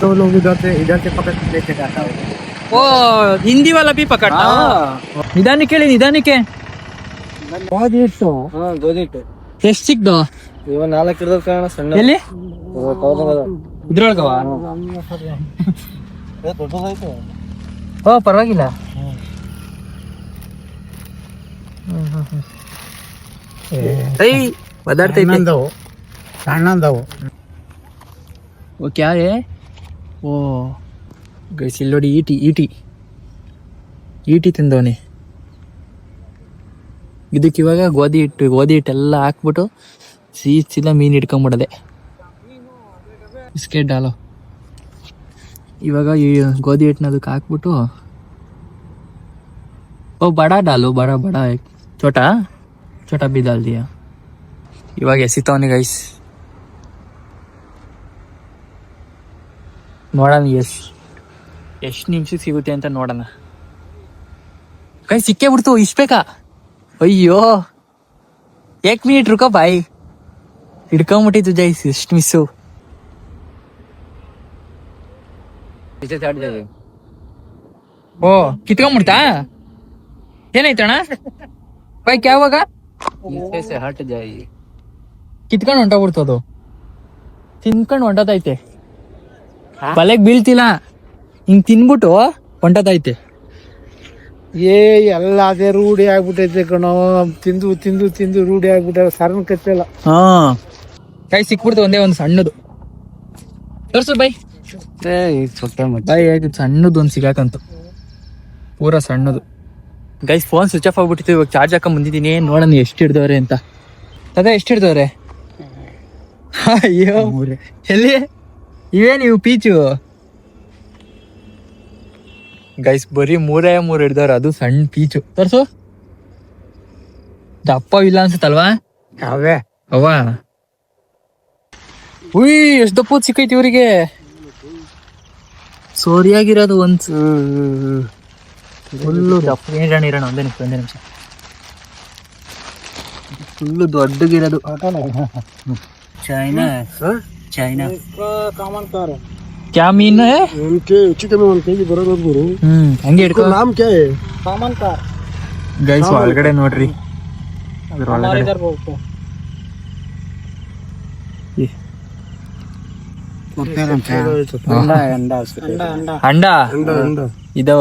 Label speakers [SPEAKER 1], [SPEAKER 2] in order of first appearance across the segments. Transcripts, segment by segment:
[SPEAKER 1] तो लोग इधर से पकड़ के लेके जाता है।
[SPEAKER 2] वो हिंदी वाला भी पकड़ता ನಿಧಾನಕ್ಕೆ ಹೇಳಿ ನಿಧಾನಕ್ಕೆ
[SPEAKER 1] ಗೋಧಿಟ್ಟು ಗೋಧಿಟ್ಟು
[SPEAKER 2] ಎಷ್ಟು ಸಿಕ್ದು
[SPEAKER 1] ಇವ 4 ಹಿಡಿದ ಕಾರಣ ಸಣ್ಣ
[SPEAKER 2] ಎಲ್ಲಿ ಇದ್ರೊಳಗವ
[SPEAKER 1] ದೊಡ್ಡದಾಯ್ತು.
[SPEAKER 2] ಓ ಪರವಾಗಿಲ್ಲ ಒದಾಡ್ತೈತೆ
[SPEAKER 1] ಸಣ್ಣಂದವು
[SPEAKER 2] ಓ ಕ್ಯಾ ಹೇ ಓ ಗೈಸ್ ಇಲ್ಲಿ ನೋಡಿ ಈಟಿ ತಿಂದವನಿ ಇದಕ್ಕೆ ಇವಾಗ ಗೋಧಿ ಹಿಟ್ಟೆಲ್ಲ ಹಾಕ್ಬಿಟ್ಟು ಸೀದಾ ಮೀನು ಹಿಡ್ಕೊಂಬಿಡದೆ ಬಿಸ್ಕೆಟ್ ಡಾಲು ಇವಾಗ ಈ ಗೋಧಿ ಹಿಟ್ಟನ್ನ ಅದಕ್ಕೆ ಹಾಕ್ಬಿಟ್ಟು ಓ ಬಡ ಡಾಲು ಬಡ ಚೋಟಾ ಬಿ ಡಾಲ್ ದಿಯಾ ಇವಾಗ ಎಸಿತವನಿ ಗೈಸ್ ನೋಡೋಣ ಎಷ್ಟು ನಿಮಿಷಕ್ಕೆ ಸಿಗುತ್ತೆ ಅಂತ ನೋಡೋಣ ಕೈ ಸಿಕ್ಕೇ ಬಿಡ್ತು ಇಷ್ಟ ಬೇಕಾ ಅಯ್ಯೋ 1 ಮಿನಿಟ್ ರುಕೋ ಬಾಯ್ ಹಿಡ್ಕೊಂಬಿಟ್ಟಿತ್ತು ಜೈಸ್ ಎಷ್ಟು ಮಿಸ್ಸು ಓ ಕಿತ್ಕೊಂಬಿಡ್ತಾ ಏನಾಯ್ತಣ್ಣ ಬೈಕ್ ಯಾವಾಗ
[SPEAKER 1] ಹಟ್ ಜಾಯಿ
[SPEAKER 2] ಕಿತ್ಕೊಂಡು ಹೊಂಟೋಗ್ಬಿಡ್ತು ಅದು ತಿನ್ಕೊಂಡು ಹೊಂಟೋತೈತೆ ಬಲೆಗ್ ಬೀಳ್ತಿಲ್ಲ ಹಿಂಗ್ ತಿನ್ಬಿಟ್ಟು ಹೊಂಟೋತೈತೆ
[SPEAKER 1] ಎಲ್ಲ ಅದೇ ರೂಢಿ ಆಗ್ಬಿಟ್ಟೈತೆ ಕಣೋ. ತಿಂದು ರೂಢಿ ಆಗ್ಬಿಟ್ಟ ಸರನ್ ಕಚ್ಚಲ್ಲ.
[SPEAKER 2] ಕೈ ಸಿಕ್ಬಿಡ್ತು ಒಂದೇ ಒಂದು ಸಣ್ಣದು ತೋರ್ಸು ಬೈ ಆಯ್ತು ಸಣ್ಣದು ಒಂದು ಸಿಗಾಕಂತು ಪೂರಾ ಸಣ್ಣದು ಗೈಸ್ ಫೋನ್ ಸ್ವಿಚ್ ಆಫ್ ಆಗ್ಬಿಟ್ಟಿತ್ತು. ಇವಾಗ ಚಾರ್ಜ್ ಹಾಕೊಂಡ್ ಬಂದಿದ್ದೀನಿ ನೋಡೋಣ ಎಷ್ಟು ಹಿಡ್ದವ್ರೆ ಅಂತ. ಅದೇ ಎಷ್ಟು ಹಿಡ್ದವ್ರೆ? ಅಯ್ಯೋ ಎಲ್ಲಿ ಇವೇ ನೀವು ಪೀಚು ಗೈಸ್ ಬರೀ 3 ಹಿಡ್ದವ್ರೆ ಅದು ಸಣ್ಣ ಪೀಚು. ತೋರ್ಸು ದಪ್ಪ ಇಲ್ಲ ಅನ್ಸುತ್ತಲ್ವಾ
[SPEAKER 1] ಅವೇ
[SPEAKER 2] ಅವ ಉಯ್ ಎಷ್ಟು ದಪ್ಪ ಸಿಕ್ಕೈತಿ ಇವ್ರಿಗೆ. ಸೋರಿಯಾಗಿರೋದು ಒಂದ್ ಫುಲ್ಲು ದಪ್ಪ ಇರೋಣ ಒಂದೇ ನಿಮಿಷ ಫುಲ್ಲು ದೊಡ್ಡಗಿರೋದು.
[SPEAKER 1] ಚೈನಾ ಕಾಮನ್ कार
[SPEAKER 2] क्या मीन है?
[SPEAKER 1] उनके चिकन 1 kg ಬರೋದು ಗುರು.
[SPEAKER 2] ಹಂಗೆ ಹಿಡ್ಕೊ.
[SPEAKER 1] नाम क्या है? कामन कार
[SPEAKER 2] ಗೈಸ್ ಒಳಗಡೆ ನೋಡ್ರಿ ಅದ್ರ ಒಳಗಡೆ ಅಂಡ ಇದಾವ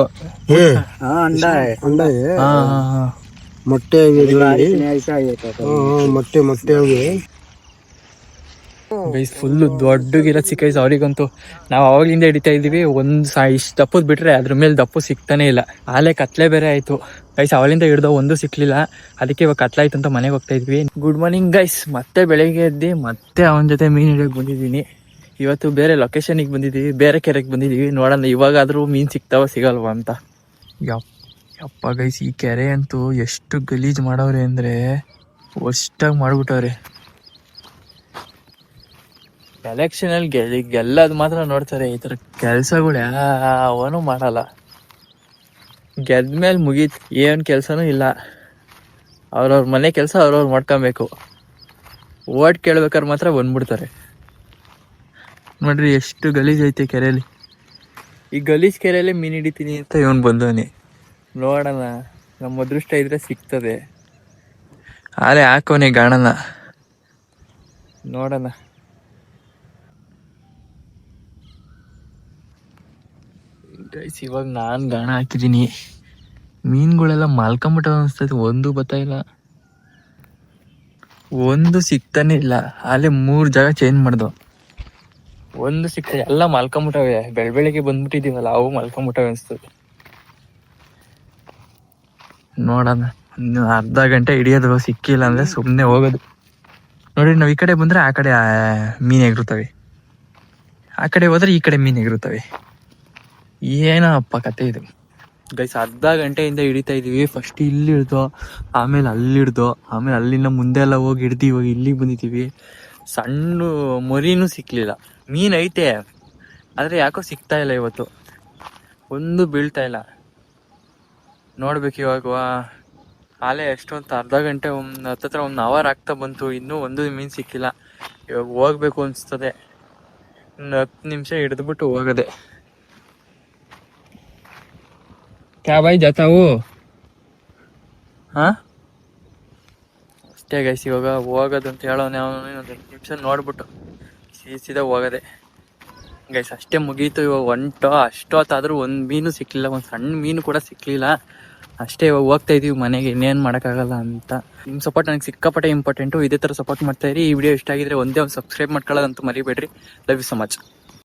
[SPEAKER 1] ಮೊಟ್ಟೆ ಮೊಟ್ಟೆ ಅವೆ
[SPEAKER 2] ಗೈಸ್ ಫುಲ್ಲು ದೊಡ್ಡಗಿರೋ ಸಿಕ್ಕೈಸ್ ಅವ್ರಿಗಂತೂ. ನಾವು ಅವಾಗ್ಲಿಂದ ಹಿಡಿತಾ ಇದೀವಿ. ಇಷ್ಟು ದಪ್ಪದ್ ಬಿಟ್ರೆ ಅದ್ರ ಮೇಲೆ ದಪ್ಪು ಸಿಗ್ತಾನೆ ಇಲ್ಲ. ಆಲೆ ಕತ್ಲೆ ಬೇರೆ ಆಯ್ತು ಗೈಸ್. ಅವಳಿಂದ ಹಿಡ್ದೋ ಒಂದು ಸಿಕ್ಲಿಲ್ಲ. ಅದಕ್ಕೆ ಇವಾಗ ಕತ್ಲಾಯ್ತು ಅಂತ ಮನೆಗೆ ಹೋಗ್ತಾ ಇದ್ವಿ. Good morning guys. ಮತ್ತೆ ಬೆಳಗ್ಗೆ ಎದ್ದು ಮತ್ತೆ ಅವನ ಜೊತೆ ಮೀನು ಹಿಡಿಯೋಕೆ ಬಂದಿದ್ದೀನಿ. ಇವತ್ತು ಬೇರೆ ಲೊಕೇಶನಿಗೆ ಬಂದಿದ್ದೀವಿ, ಬೇರೆ ಕೆರೆಗೆ ಬಂದಿದ್ದೀವಿ. ನೋಡೋಣ ಇವಾಗಾದ್ರೂ ಮೀನು ಸಿಗ್ತಾವ ಸಿಗಲ್ವಾ ಅಂತ. ಯಪ್ಪ ಗೈಸ್ ಈ ಕೆರೆ ಅಂತೂ ಎಷ್ಟು ಗಲೀಜ್ ಮಾಡವ್ರೆ ಅಂದ್ರೆ ಅಷ್ಟಾಗಿ ಮಾಡ್ಬಿಟ್ಟವ್ರೆ. ಎಲೆಕ್ಷನ್ ಅಲ್ಲಿ ಗೆಲ್ಲದ್ ಮಾತ್ರ ನೋಡ್ತಾರೆ. ಈ ತರ ಕೆಲ್ಸಗಳು ಯಾವನು ಮಾಡಲ್ಲ. ಗೆದ್ಮೇಲೆ ಮುಗೀತ್, ಏನ್ ಕೆಲ್ಸನೂ ಇಲ್ಲ. ಅವ್ರವ್ರ ಮನೆ ಕೆಲಸ ಅವ್ರವ್ರು ಮಾಡ್ಕೊಬೇಕು. ಓಟ್ ಕೇಳ್ಬೇಕಾದ್ರೆ ಮಾತ್ರ ಬಂದ್ಬಿಡ್ತಾರೆ. ನೋಡ್ರಿ ಎಷ್ಟು ಗಲೀಜ್ ಐತೆ ಕೆರೆಯಲ್ಲಿ. ಈ ಗಲೀಜ್ ಕೆರೆಯಲ್ಲಿ ಮೀನ್ ಹಿಡಿತೀನಿ ಅಂತ ಇವನ್ ಬಂದವನಿ. ನೋಡೋಣ ನಮ್ಮ ಅದೃಷ್ಟ ಇದ್ರೆ ಸಿಗ್ತದೆ. ಆರೆ ಹಾಕೋನೆ ಗಾಣನ ನೋಡೋಣ. ಗೈಸ್ ಇವಾಗ ನಾನು ಗಾಣ ಹಾಕಿದ್ದೀನಿ. ಮೀನುಗಳೆಲ್ಲ ಮಲ್ಕೊಂಬಿಟ್ಟ ಅನಿಸ್ತೈತೆ. ಒಂದು ಬರ್ತಾಯಿಲ್ಲ, ಒಂದು ಸಿಗ್ತಾನೆ ಇಲ್ಲ. ಅಲ್ಲೇ 3 ಜಾಗ ಚೇಂಜ್ ಮಾಡ್ದು, ಒಂದು ಸಿಗ್ತದೆ. ಎಲ್ಲ ಮಲ್ಕೊಂಬಿಟ್ಟವೆ. ಬೆಳಗ್ಗೆ ಬಂದ್ಬಿಟ್ಟಿದೀವಲ್ಲ ಅವು ಮಲ್ಕೊಂಬಿಟ್ಟವೆ ಅನಿಸ್ತದೆ. ನೋಡೋಣ ಇನ್ನು ಅರ್ಧ ಗಂಟೆ ಹಿಡಿಯೋದು. ಸಿಕ್ಕಿಲ್ಲ ಅಂದ್ರೆ ಸುಮ್ಮನೆ ಹೋಗೋದು. ನೋಡಿ ನಾವು ಈ ಕಡೆ ಬಂದ್ರೆ ಆ ಕಡೆ ಮೀನು ಎಗರುತ್ತವೆ, ಆ ಕಡೆ ಹೋದ್ರೆ ಈ ಕಡೆ ಮೀನು ಎಗರುತ್ತವೆ. ಏನಪ್ಪ ಕತೆ ಇದು ಗೈಸ್. ಅರ್ಧ ಗಂಟೆಯಿಂದ ಹಿಡಿತಾ ಇದೀವಿ. ಫಸ್ಟ್ ಇಲ್ಲಿ ಹಿಡ್ದೋ, ಆಮೇಲೆ ಅಲ್ಲಿ ಹಿಡ್ದೋ, ಆಮೇಲೆ ಅಲ್ಲಿಂದ ಮುಂದೆ ಎಲ್ಲ ಹೋಗಿ ಹಿಡ್ದು ಇವಾಗ ಇಲ್ಲಿಗೆ ಬಂದಿದ್ದೀವಿ. ಸಣ್ಣ ಮರಿನೂ ಸಿಕ್ಲಿಲ್ಲ. ಮೀನು ಐತೆ ಆದರೆ ಯಾಕೋ ಸಿಗ್ತಾ ಇಲ್ಲ ಇವತ್ತು. ಒಂದು ಬೀಳ್ತಾ ಇಲ್ಲ. ನೋಡ್ಬೇಕು ಇವಾಗ. ಆಲೆ ಎಷ್ಟೊಂದು ಅರ್ಧ ಗಂಟೆ ಹತ್ತತ್ರ 1 ಅವರ್ ಆಗ್ತಾ ಬಂತು. ಇನ್ನೂ ಒಂದು ಮೀನು ಸಿಕ್ಕಿಲ್ಲ. ಇವಾಗ ಹೋಗ್ಬೇಕು ಅನಿಸ್ತದೆ. ಒಂದು 10 ನಿಮಿಷ ಹಿಡಿದ್ಬಿಟ್ಟು ಹೋಗದೆ. ಕ್ಯಾ ಬಾಯ್ ಜಾತಾವು ಹಾ ಅಷ್ಟೇ ಗೈಸ್. ಇವಾಗ ಹೋಗೋದು ಅಂತ ಹೇಳೋನೆ ಅವನು. ಇನ್ನೊಂದು 5 ನಿಮಿಷ ನೋಡ್ಬಿಟ್ಟು ಸೀದಾ ಹೋಗದೆ ಗೈಸ್. ಅಷ್ಟೇ ಮುಗೀತು. ಇವಾಗ ಅಷ್ಟೊತ್ತಾದ್ರೂ ಒಂದು ಮೀನು ಸಿಕ್ಲಿಲ್ಲ, ಒಂದು ಸಣ್ಣ ಮೀನು ಕೂಡ ಸಿಕ್ಲಿಲ್ಲ. ಅಷ್ಟೇ ಇವಾಗ ಹೋಗ್ತಾ ಇದೀವಿ ಮನೆಗೆ. ಇನ್ನೇನು ಮಾಡೋಕ್ಕಾಗಲ್ಲ ಅಂತ. ನಿಮ್ಮ ಸಪೋರ್ಟ್ ನನಗೆ ಸಿಕ್ಕಾಪಟ್ಟೆ ಇಂಪಾರ್ಟೆಂಟು. ಇದೇ ಥರ ಸಪೋರ್ಟ್ ಮಾಡ್ತಾ ಇರಿ. ಈ ವಿಡಿಯೋ ಇಷ್ಟ ಆಗಿದ್ರೆ ಒಂದೇ ಒಂದು ಸಬ್ಸ್ಕ್ರೈಬ್ ಮಾಡ್ಕೊಳ್ಳೋದಂತೂ ಮರಿಬೇಡ್ರಿ. Love you so much.